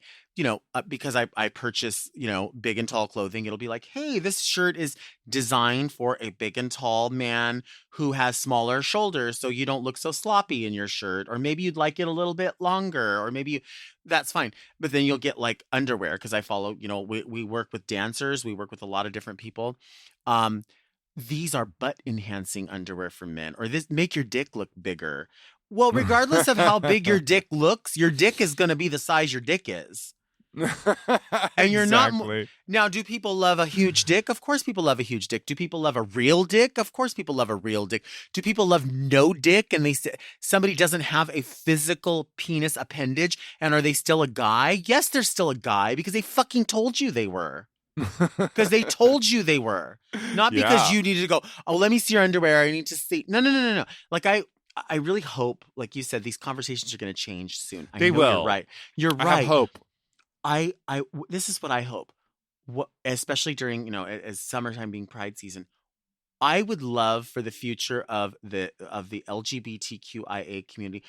D: because I purchase, big and tall clothing. It'll be like, hey, this shirt is designed for a big and tall man who has smaller shoulders, so you don't look so sloppy in your shirt. Or maybe you'd like it a little bit longer, or that's fine. But then you'll get like underwear, because I follow, we work with dancers. We work with a lot of different people. These are butt enhancing underwear for men, or this make your dick look bigger. Well, regardless of how big your dick looks, your dick is going to be the size your dick is. And you're
C: Exactly.
D: not. Now, do people love a huge dick? Of course people love a huge dick. Do people love a real dick? Of course people love a real dick. Do people love no dick, and somebody doesn't have a physical penis appendage, and are they still a guy? Yes, they're still a guy, because they fucking told you they were. Because they told you they were. Not because
C: Yeah.
D: you needed to go, oh, let me see your underwear. I need to see. No. Like, I really hope, like you said, these conversations are going to change soon.
C: They
D: know
C: will.
D: You're right. You're
C: I
D: right.
C: have hope.
D: This is what I hope. Especially during, as summertime being Pride season, I would love for the future of the LGBTQIA community,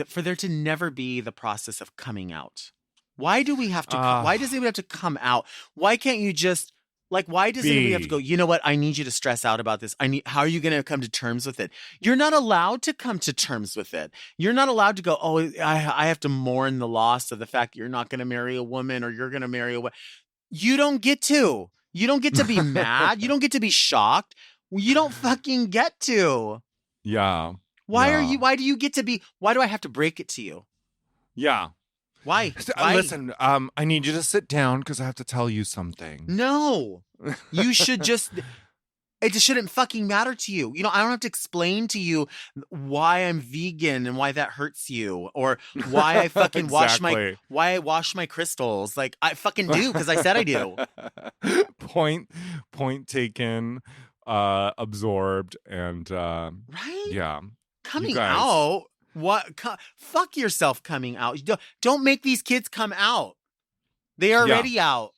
D: for there to never be the process of coming out. Why do we have to? Why does anybody have to come out? Why can't you just? Like, why does anybody have to go, you know what? I need you to stress out about this. How are you going to come to terms with it? You're not allowed to come to terms with it. You're not allowed to go, oh, I have to mourn the loss of the fact that you're not going to marry a woman, or you're going to marry a woman. You don't get to. You don't get to be mad. You don't get to be shocked. You don't fucking get to.
C: Yeah.
D: Why do you get to be, why do I have to break it to you?
C: Yeah.
D: Why? Why?
C: Listen, I need you to sit down because I have to tell you something.
D: No, you should just, it just shouldn't fucking matter to you. I don't have to explain to you why I'm vegan and why that hurts you, or why I fucking
C: Exactly.
D: why I wash my crystals. Like, I fucking do, because I said I do.
C: Point taken, absorbed, and
D: Right?
C: yeah.
D: Coming
C: You guys.
D: out? What? Fuck yourself coming out. Don't make these kids come out. They are
C: Yeah.
D: already out.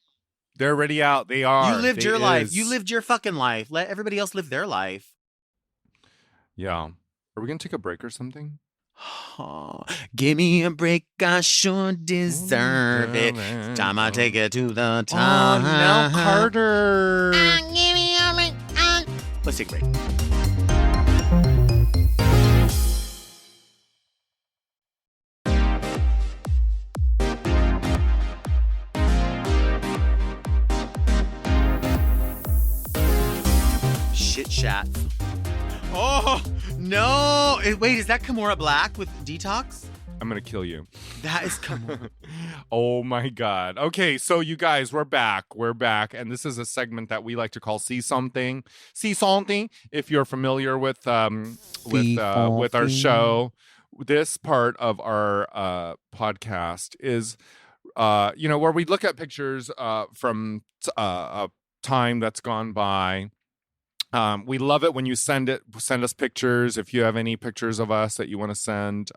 C: They're already out. They are.
D: You lived
C: They
D: your life.
C: is.
D: You lived your fucking life. Let everybody else live their life.
C: Yeah. Are we gonna take a break or something?
D: Give me a break, I sure deserve it. It's time I take it to the top.
C: now Carter.
D: Let's take a break. Shit chat. Oh, no. Wait, is that Kimora Black with Detox?
C: I'm gonna kill you.
D: That is Kimora.
C: Oh my God. Okay, so you guys, we're back. And this is a segment that we like to call See Something. See Something. If you're familiar with our show, this part of our podcast is where we look at pictures from a time that's gone by. We love it when you send us pictures. If you have any pictures of us that you want to send,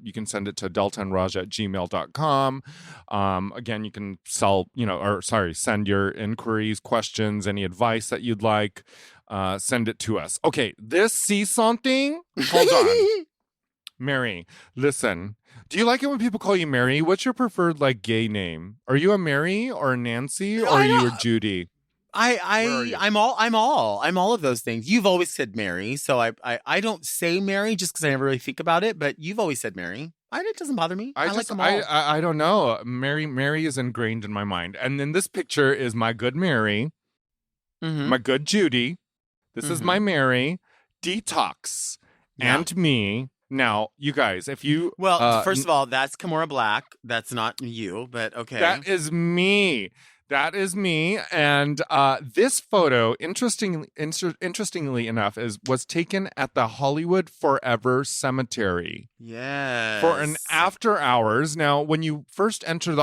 C: you can send it to deltaandraj@gmail.com. Again, you can send your inquiries, questions, any advice that you'd like, send it to us. Okay, this See Something, hold on. Mary, listen. Do you like it when people call you Mary? What's your preferred like gay name? Are you a Mary or a Nancy or are you a Judy? Where are you?
D: I'm all of those things. You've always said Mary, so I don't say Mary just because I never really think about it. But you've always said Mary. It doesn't bother me. I like them all.
C: I don't know. Mary is ingrained in my mind. And then this picture is my good Mary, my good Judy. This is my Mary. Detox and me. Now, you guys, if you
D: first of all, that's Kimora Black. That's not you, but okay.
C: That is me. That is me. And this photo, interestingly enough, was taken at the Hollywood Forever Cemetery.
D: Yes.
C: For an after hours. Now, when you first enter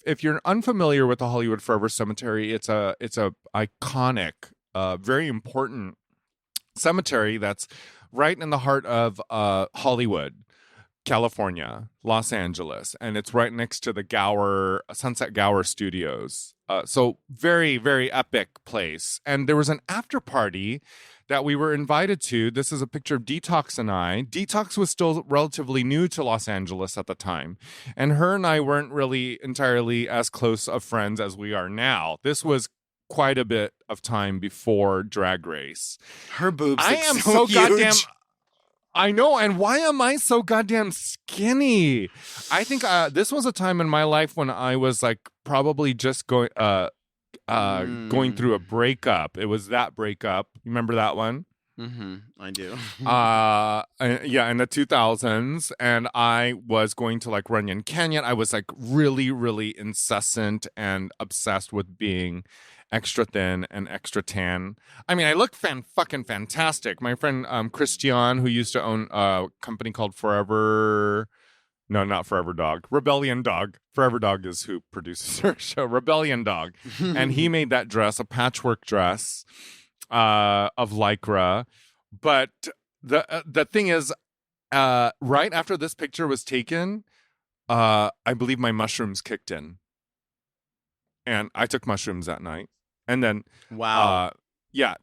C: if you're unfamiliar with the Hollywood Forever Cemetery, it's a iconic, very important cemetery that's right in the heart of Hollywood, California, Los Angeles, and it's right next to the Sunset Gower Studios. So very, very epic place. And there was an after party that we were invited to. This is a picture of Detox and I. Detox was still relatively new to Los Angeles at the time, and her and I weren't really entirely as close of friends as we are now. This was quite a bit of time before Drag Race.
D: Her boobs.
C: I am so
D: huge.
C: goddamn. I know, and why am I so goddamn skinny? I think this was a time in my life when I was like probably just going through a breakup. It was that breakup. You remember that one?
D: Mm-hmm. I do.
C: Yeah, in the 2000s, and I was going to like Runyon Canyon. I was like really, really incessant and obsessed with being extra thin and extra tan. I mean, I looked fucking fantastic. My friend Christian, who used to own a company called not Forever Dog, Rebellion Dog. Forever Dog is who produces her show, Rebellion Dog. And he made that dress, a patchwork dress of Lycra. But the thing is, right after this picture was taken, I believe my mushrooms kicked in. And I took mushrooms that night. And then,
D: wow.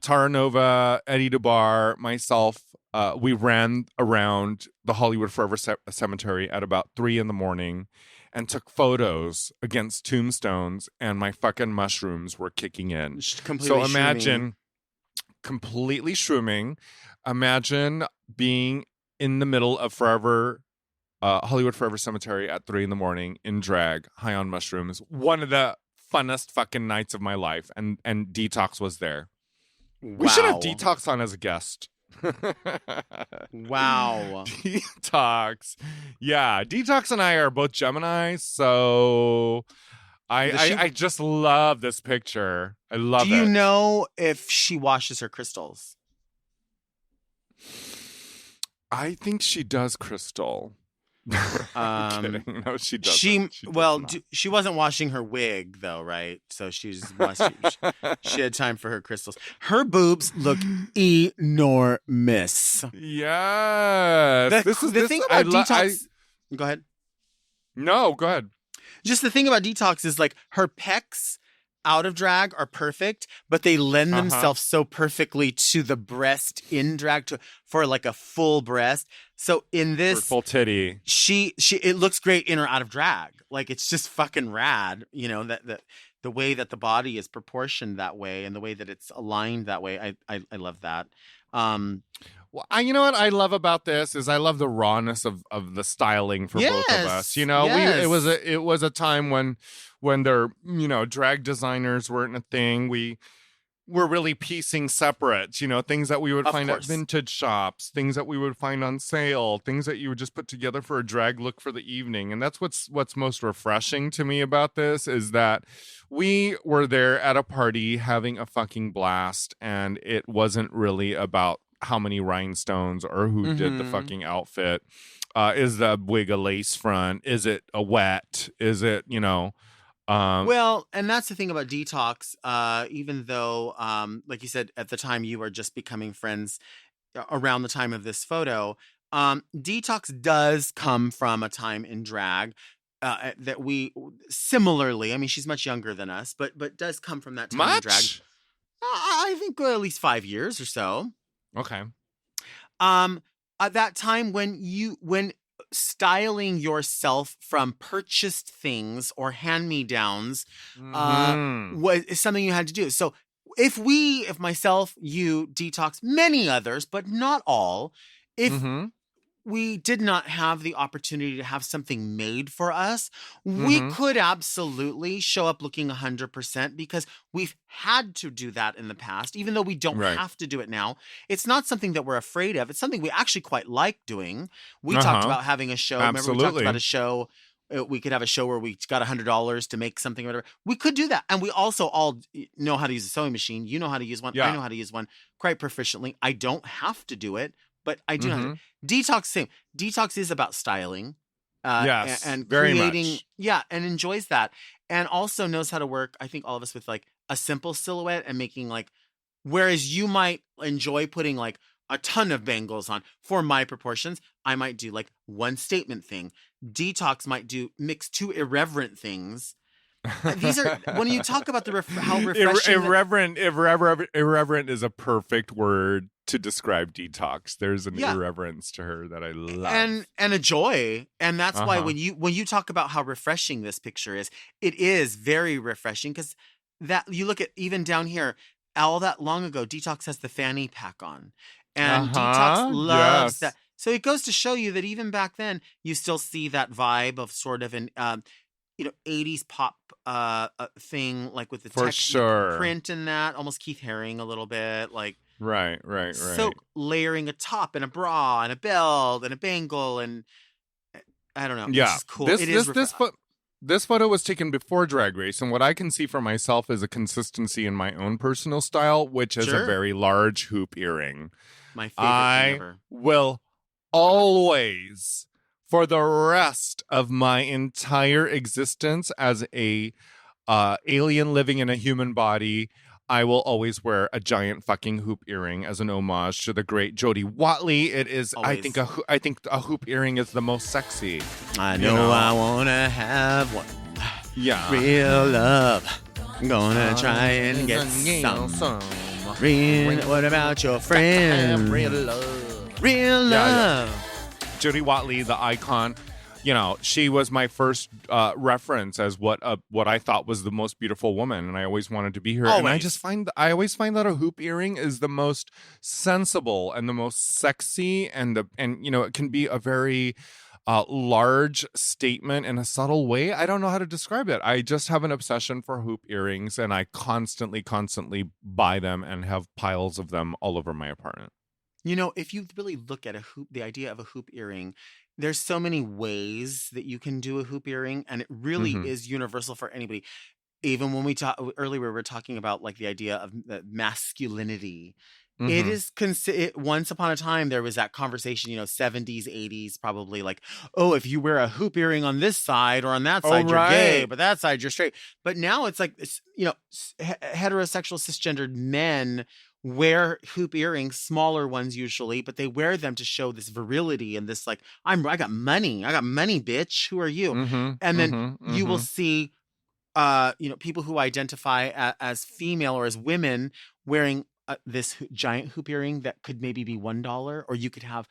C: Tara Nova, Eddie DeBar, myself, we ran around the Hollywood Forever Cemetery at about 3 a.m. and took photos against tombstones, and my fucking mushrooms were kicking in. So imagine completely shrooming. Imagine being in the middle of Hollywood Forever Cemetery at 3 a.m. in drag, high on mushrooms. One of the funnest fucking nights of my life, and Detox was there.
D: Wow.
C: We should have Detox on as a guest.
D: Wow.
C: Detox. Yeah, Detox and I are both Gemini, so I just love this picture. I love it.
D: Do you know if she washes her crystals?
C: I think she does crystal. I'm kidding. No, she doesn't.
D: She wasn't washing her wig though, right? So she had time for her crystals. Her boobs look enormous.
C: Yes.
D: The thing about Detox. Go ahead.
C: No, go ahead.
D: Just the thing about Detox is like her pecs out of drag are perfect, but they lend themselves so perfectly to the breast in drag for like a full breast. So in this
C: full titty,
D: she it looks great in or out of drag. Like it's just fucking rad, you know, that the way that the body is proportioned that way and the way that it's aligned that way. I love that.
C: Well, you know what I love about this is I love the rawness of the styling for both of us. You know, it was a time when their, you know, drag designers weren't a thing. We were really piecing separate, you know, things that we would find at vintage shops, things that we would find on sale, things that you would just put together for a drag look for the evening. And that's what's most refreshing to me about this is that we were there at a party having a fucking blast, and it wasn't really about how many rhinestones or who did the fucking outfit. Is the wig a lace front? Is it a wet? Is it, you know...
D: well, and that's the thing about Detox. Even though, like you said, at the time you were just becoming friends around the time of this photo, Detox does come from a time in drag that we similarly, I mean, she's much younger than us, but does come from that time in drag. I think at least 5 years or so.
C: Okay.
D: at that time when styling yourself from purchased things or hand-me-downs is something you had to do. So if myself, you, Detox, many others, but not all, if we did not have the opportunity to have something made for us, we could absolutely show up looking 100% because we've had to do that in the past, even though we don't have to do it now. It's not something that we're afraid of. It's something we actually quite like doing. We talked about having a show.
C: Absolutely.
D: Remember, we talked about a show. We could have a show where we got $100 to make something or whatever. We could do that. And we also all know how to use a sewing machine. You know how to use one. I know how to use one quite proficiently. I don't have to do it, but I do have to. Detox, same. Detox is about styling.
C: Yes,
D: and
C: very
D: creating,
C: much.
D: yeah, and enjoys that. And also knows how to work, I think all of us, with like a simple silhouette and making like, whereas you might enjoy putting like a ton of bangles on for my proportions, I might do like one statement thing. Detox might mix two irreverent things. These are, when you talk about how refreshing.
C: Irreverent is a perfect word to describe Detox. There's an irreverence to her that I love.
D: And a joy. And that's why when you talk about how refreshing this picture is, it is very refreshing, because that you look at even down here, all that long ago, Detox has the fanny pack on. And Detox loves that. So it goes to show you that even back then, you still see that vibe of sort of an 80s pop thing, like with the print in that, almost Keith Haring a little bit, like
C: right.
D: So layering a top and a bra and a belt and a bangle, and I don't know, it's just cool.
C: This photo was taken before Drag Race, and what I can see for myself is a consistency in my own personal style, which is a very large hoop earring.
D: My favorite thing ever.
C: Will always, for the rest of my entire existence as a alien living in a human body, I will always wear a giant fucking hoop earring as an homage to the great Jodie Watley. It is, I think a hoop earring is the most sexy.
D: I know I wanna have one.
C: Yeah,
D: real love. I'm gonna try and get some. What about your friend? Real love. Real love.
C: Yeah. Jodie Watley, the icon. You know, she was my first reference as what I thought was the most beautiful woman, and I always wanted to be her.
D: Always.
C: And I always find that a hoop earring is the most sensible and the most sexy, and it can be a very large statement in a subtle way. I don't know how to describe it. I just have an obsession for hoop earrings, and I constantly buy them and have piles of them all over my apartment.
D: You know, if you really look at the idea of a hoop earring, there's so many ways that you can do a hoop earring, and it really is universal for anybody. Even when we earlier, we were talking about like the idea of the masculinity. It is once upon a time there was that conversation, 70s, 80s, probably like, oh, if you wear a hoop earring on this side or on that side, you're gay, but that side you're straight. But now it's like, heterosexual cisgendered men wear hoop earrings, smaller ones usually, but they wear them to show this virility and this like, I got money, bitch. Who are you? And then you will see, people who identify as female or as women wearing this giant hoop earring that could maybe be $1, or you could have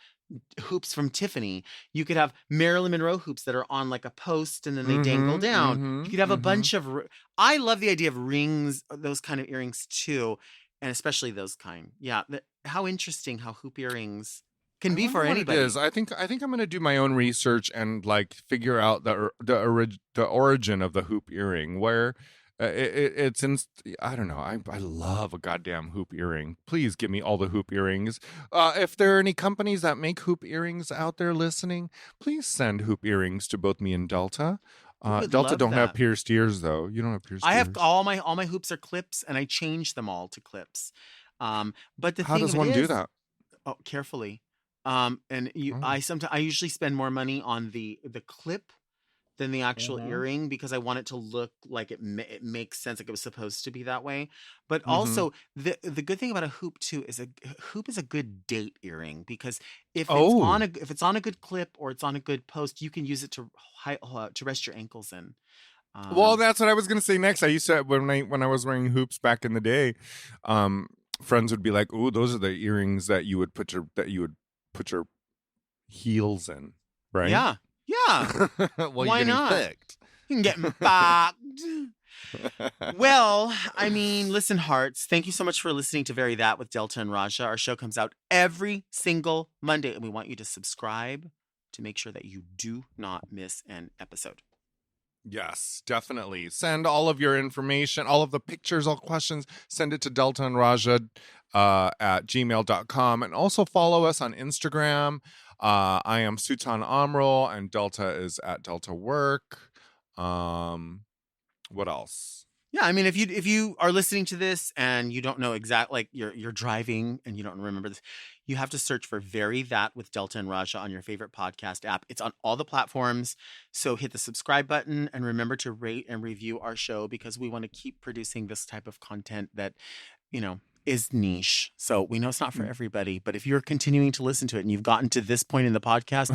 D: hoops from Tiffany. You could have Marilyn Monroe hoops that are on like a post and then they dangle down. You could have a bunch of. I love the idea of rings, those kind of earrings too, and especially those kind. Yeah, how interesting how hoop earrings can be for anybody.
C: It is. I think I'm going to do my own research and like figure out the origin of the hoop earring, where. It's in, I don't know. I love a goddamn hoop earring. Please give me all the hoop earrings. If there are any companies that make hoop earrings out there listening, please send hoop earrings to both me and Delta. Delta don't have pierced ears though. You don't have pierced ears.
D: I have all my hoops are clips, and I change them all to clips. But
C: how does one do that?
D: Oh, carefully. I usually spend more money on the clip than the actual earring, because I want it to look like it makes sense, like it was supposed to be that way. But also the good thing about a hoop too is a hoop is a good date earring, because if it's on a good clip or it's on a good post, you can use it to rest your ankles in.
C: Well, that's what I was going to say next. I used to, when I was wearing hoops back in the day, friends would be like, "Ooh, those are the earrings that you would put your heels in, right?
D: Yeah. Yeah.
C: Well,
D: Why
C: you're getting
D: not?
C: picked.
D: You can get back. Well, I mean, listen, hearts, thank you so much for listening to Very That with Delta and Raja. Our show comes out every single Monday, and we want you to subscribe to make sure that you do not miss an episode.
C: Yes, definitely. Send all of your information, all of the pictures, all questions, send it to Delta and Raja at gmail.com. And also follow us on Instagram. I am Sultan Amrul, and Delta is at Delta Work. What else?
D: Yeah, I mean, if you are listening to this and you don't know exactly, like you're driving and you don't remember this, you have to search for Very That with Delta and Raja on your favorite podcast app. It's on all the platforms. So hit the subscribe button and remember to rate and review our show, because we want to keep producing this type of content that, you know, is niche. So we know it's not for everybody, but if you're continuing to listen to it and you've gotten to this point in the podcast,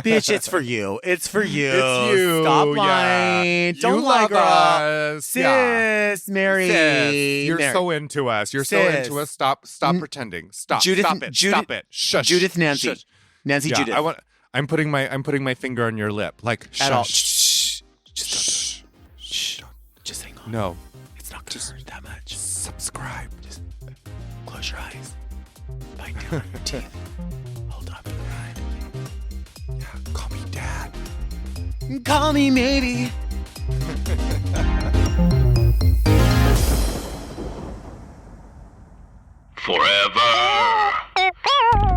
D: bitch, it's for you. It's for you.
C: It's you.
D: Stop
C: Yeah.
D: lying. Don't
C: You
D: lie,
C: love
D: girl.
C: us.
D: Sis,
C: Yeah.
D: Mary.
C: Sis, you're
D: Mary.
C: so into us. You're so
D: Sis.
C: into us. Stop pretending. Stop.
D: Judith-
C: Stop it.
D: Judith-
C: Stop it. Shush.
D: Judith Nancy.
C: Shush.
D: Nancy
C: Yeah,
D: Judith.
C: I'm putting my finger on your lip. Like
D: At all.
C: shush.
D: Just shh. Just hang on.
C: No.
D: It's not going to hurt that much.
C: Subscribe.
D: Just close your eyes. Bite down on your teeth. Hold up.
C: Yeah, call me dad.
D: Call me maybe.
F: Forever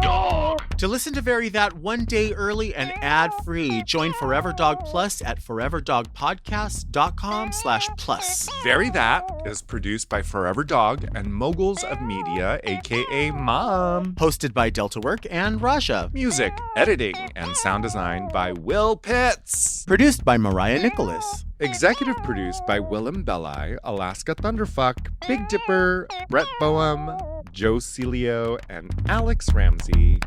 F: Dog.
D: To listen to Very That one day early and ad-free, join Forever Dog Plus at foreverdogpodcast.com/plus.
C: Very That is produced by Forever Dog and Moguls of Media, aka Mom.
D: Hosted by Delta Work and Raja.
C: Music, editing, and sound design by Will Pitts.
D: Produced by Mariah Nicholas.
C: Executive produced by Willem Belli, Alaska Thunderfuck, Big Dipper, Brett Boehm, Joe Celio, and Alex Ramsey.